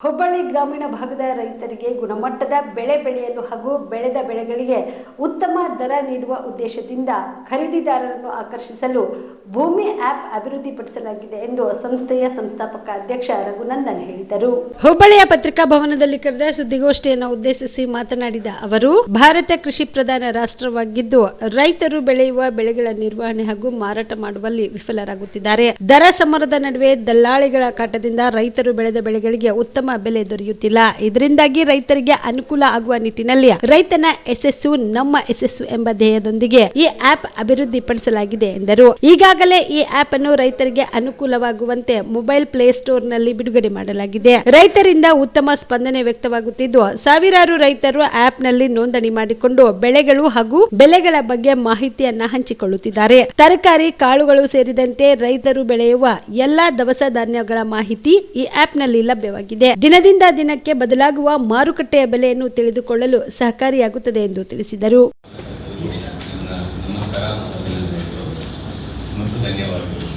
ಹುಬ್ಬಳ್ಳಿ ಗ್ರಾಮೀಣ ಭಾಗದ ರೈತರಿಗೆ ಗುಣಮಟ್ಟದ ಬೆಳೆ ಬೆಳೆಯಲು ಹಾಗೂ ಬೆಳೆದ ಬೆಳೆಗಳಿಗೆ ಉತ್ತಮ ದರ ನೀಡುವ ಉದ್ದೇಶದಿಂದ ಖರೀದಿದಾರರನ್ನು ಆಕರ್ಷಿಸಲು ಭೂಮಿ ಆ್ಯಪ್ ಅಭಿವೃದ್ಧಿಪಡಿಸಲಾಗಿದೆ ಎಂದು ಸಂಸ್ಥೆಯ ಸಂಸ್ಥಾಪಕ ಅಧ್ಯಕ್ಷ ರಘುನಂದನ್ ಹೇಳಿದರು. ಹುಬ್ಬಳ್ಳಿಯ ಪತ್ರಿಕಾ ಭವನದಲ್ಲಿ ಕರೆದ ಸುದ್ದಿಗೋಷ್ಠಿಯನ್ನು ಉದ್ದೇಶಿಸಿ ಮಾತನಾಡಿದ ಅವರು, ಭಾರತ ಕೃಷಿ ಪ್ರಧಾನ ರಾಷ್ಟ್ರವಾಗಿದ್ದು ರೈತರು ಬೆಳೆಯುವ ಬೆಳೆಗಳ ನಿರ್ವಹಣೆ ಹಾಗೂ ಮಾರಾಟ ಮಾಡುವಲ್ಲಿ ವಿಫಲರಾಗುತ್ತಿದ್ದಾರೆ. ದರ ಸಮರದ ನಡುವೆ ದಲ್ಲಾಳಿಗಳ ಕಾಟದಿಂದ ರೈತರು ಬೆಳೆದ ಬೆಳೆಗಳಿಗೆ ಉತ್ತಮ ಬೆಲೆ ದೊರೆಯುತ್ತಿಲ್ಲ. ಇದರಿಂದಾಗಿ ರೈತರಿಗೆ ಅನುಕೂಲ ಆಗುವ ನಿಟ್ಟಿನಲ್ಲಿ ರೈತನ ಯಶಸ್ಸು ನಮ್ಮ ಯಶಸ್ಸು ಎಂಬ ಧ್ಯೇಯದೊಂದಿಗೆ ಈ ಆಪ್ ಅಭಿವೃದ್ಧಿಪಡಿಸಲಾಗಿದೆ ಎಂದರು. ಈಗಾಗಲೇ ಈ ಆಪ್ ಅನ್ನು ರೈತರಿಗೆ ಅನುಕೂಲವಾಗುವಂತೆ ಮೊಬೈಲ್ ಪ್ಲೇ ಸ್ಟೋರ್ ನಲ್ಲಿ ಬಿಡುಗಡೆ ಮಾಡಲಾಗಿದೆ. ರೈತರಿಂದ ಉತ್ತಮ ಸ್ಪಂದನೆ ವ್ಯಕ್ತವಾಗುತ್ತಿದ್ದು ಸಾವಿರಾರು ರೈತರು ಆಪ್ ನಲ್ಲಿ ನೋಂದಣಿ ಮಾಡಿಕೊಂಡು ಬೆಳೆಗಳು ಹಾಗೂ ಬೆಲೆಗಳ ಬಗ್ಗೆ ಮಾಹಿತಿಯನ್ನ ಹಂಚಿಕೊಳ್ಳುತ್ತಿದ್ದಾರೆ. ತರಕಾರಿ, ಕಾಳುಗಳು ಸೇರಿದಂತೆ ರೈತರು ಬೆಳೆಯುವ ಎಲ್ಲಾ ದವಸ ಧಾನ್ಯಗಳ ಮಾಹಿತಿ ಈ ಆಪ್ ನಲ್ಲಿ ಲಭ್ಯವಾಗಿದೆ. ದಿನದಿಂದ ದಿನಕ್ಕೆ ಬದಲಾಗುವ ಮಾರುಕಟ್ಟೆಯ ಬೆಲೆಯನ್ನು ತಿಳಿದುಕೊಳ್ಳಲು ಸಹಕಾರಿಯಾಗುತ್ತದೆ ಎಂದು ತಿಳಿಸಿದರು. ನಮಸ್ಕಾರ ಮತ್ತು ಧನ್ಯವಾದಗಳು.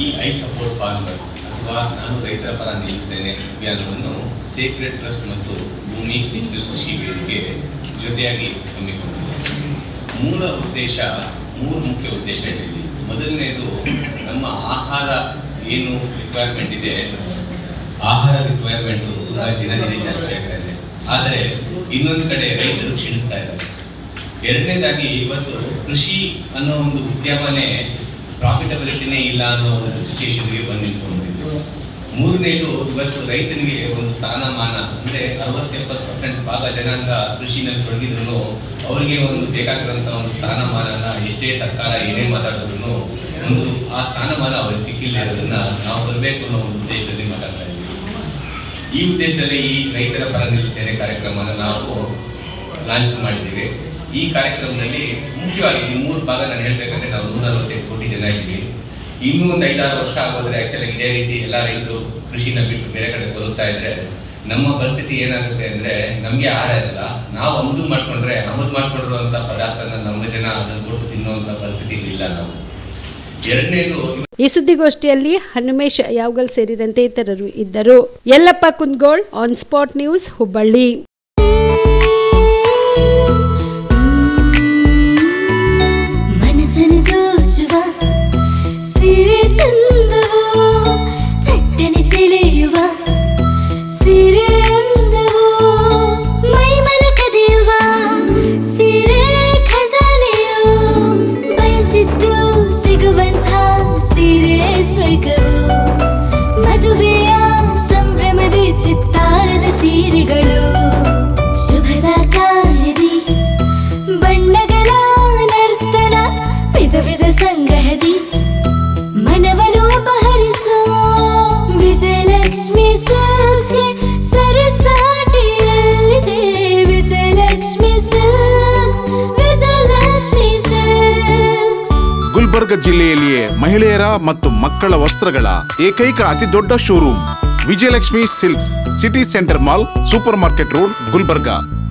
ಈ ಐ ಸಪೋರ್ಟ್ ಫಾರ್ಮರ್ ಅಥವಾ ನಾನು ರೈತರ ಪರ ನಿಲ್ಲುತ್ತೇನೆ ಅಭಿಯಾನವನ್ನು ಸೇಕ್ರೆಡ್ ಟ್ರಸ್ಟ್ ಮತ್ತು ಭೂಮಿ ಡಿಜಿಟಲ್ ಕೃಷಿ ವೇದಿಕೆ ಜೊತೆಯಾಗಿ ಹಮ್ಮಿಕೊಂಡಿದೆ. ಮೂರು ಮುಖ್ಯ ಉದ್ದೇಶಗಳಿವೆ. ಮೊದಲನೆಯದು, ನಮ್ಮ ಆಹಾರ ಏನು ರಿಕ್ವೈರ್ಮೆಂಟ್ ಇದೆ, ಆಹಾರ ರಿಕ್ವೈರ್ಮೆಂಟು ದಿನ ಜಾಸ್ತಿ ಆಗ್ತಾ ಇದೆ. ಆದರೆ ಇನ್ನೊಂದು ಕಡೆ ರೈತರು ಕ್ಷೀಣಿಸ್ತಾ ಇದ್ದಾರೆ. ಎರಡನೇದಾಗಿ, ಇವತ್ತು ಕೃಷಿ ಅನ್ನೋ ಒಂದು ಉದ್ಯಮನೇ ಪ್ರಾಫಿಟಬಿಲಿಟಿನೇ ಇಲ್ಲ ಅನ್ನೋ ಒಂದು ಸಿಚುಯೇಷನ್ಗೆ ಬಂದು ನಿಂತ್ಕೊಂಡಿದ್ದು. ಮೂರನೇದು, ಇವತ್ತು ರೈತನಿಗೆ ಒಂದು ಸ್ಥಾನಮಾನ ಅಂದರೆ 60-70% ಭಾಗ ಜನಾಂಗ ಕೃಷಿನಲ್ಲಿ ತೊಡಗಿದ್ರು ಅವರಿಗೆ ಒಂದು ಬೇಕಾಗಿರುವಂಥ ಒಂದು ಸ್ಥಾನಮಾನನ ಎಷ್ಟೇ ಸರ್ಕಾರ ಏನೇ ಮಾತಾಡಿದ್ರು ಒಂದು ಆ ಸ್ಥಾನಮಾನ ಅವರಿಗೆ ಸಿಕ್ಕಿಲ್ಲ. ಅದನ್ನು ನಾವು ಬರಬೇಕು ಅನ್ನೋ ಒಂದು ಉದ್ದೇಶದಲ್ಲಿ ಮಾತಾಡ್ತಾ ಇದ್ದೀವಿ. ಈ ಉದ್ದೇಶದಲ್ಲಿ ಈ ರೈತರ ಪರ ನಿಲ್ಲುತ್ತೇನೆ ಕಾರ್ಯಕ್ರಮನ ನಾವು ಲಾಂಚ್ ಮಾಡಿದ್ದೀವಿ. ಈ ಕಾರ್ಯಕ್ರಮದಲ್ಲಿ ಮುಖ್ಯವಾಗಿ ಈ 3 ಭಾಗ ನಾನು ಹೇಳಬೇಕಂದ್ರೆ ನಾವು 145 ಕೋಟಿ ಜನ ಇದ್ದೀವಿ. ಇನ್ನೂ ಒಂದು 5-6 ವರ್ಷ ಆಗೋದ್ರೆ ಆ್ಯಕ್ಚುಲಾಗಿ ಇದೇ ರೀತಿ ಎಲ್ಲ ರೈತರು ಕೃಷಿನ ಬಿಟ್ಟು ಬೇರೆ ಕಡೆ ತೊಲಗ್ತಾ ಇದ್ರೆ ನಮ್ಮ ಪರಿಸ್ಥಿತಿ ಏನಾಗುತ್ತೆ ಅಂದರೆ ನಮಗೆ ಆಹಾರ ಇರಲ್ಲ. ನಾವು ಆಮದು ಮಾಡ್ಕೊಂಡಿರುವಂಥ ಪದಾರ್ಥನ ನಮ್ಮ ಜನ ಅದನ್ನು ಕೊಟ್ಟು ತಿನ್ನುವಂಥ ಪರಿಸ್ಥಿತಿ ಇಲ್ಲ ನಾವು. ಎರಡನೇದು, ಈ ಸುದ್ದಿಗೋಷ್ಠಿಯಲ್ಲಿ ಹನುಮೇಶ್ ಯಾವಗಲ್ ಸೇರಿದಂತೆ ಇತರರು ಇದ್ದರು. Yallappa Kundgol, on spot news, Hubballi. ಮದುವೆಯ ಸಂಭ್ರಮದ ಚಿತ್ತಾರದ ಸೀರೆಗಳು, ಶುಭದ ಕಾರ್ಯದಿ ಬಣ್ಣಗಳ ನರ್ತನ, ವಿಧ ವಿಧ ಸಂಗ್ರಹದಿ ಮನವನ್ನು ಅಪಹರಿಸೋ ವಿಜಯಲಕ್ಷ್ಮಿ ಸಿಲ್ಕ್ಸ್ ಸರಸಾಟಿಯಲ್ಲಿದೆ. Vijayalakshmi silks, Vijayalakshmi silks. ಗುಲ್ಬರ್ಗ ಜಿಲ್ಲೆಯಲ್ಲಿಯೇ ಮಹಿಳೆಯರ ಮತ್ತು ಮಕ್ಕಳ ವಸ್ತ್ರಗಳ ಏಕೈಕ ಅತಿ ದೊಡ್ಡ showroom Vijayalakshmi silks, city centre mall, supermarket road, Gulbarga.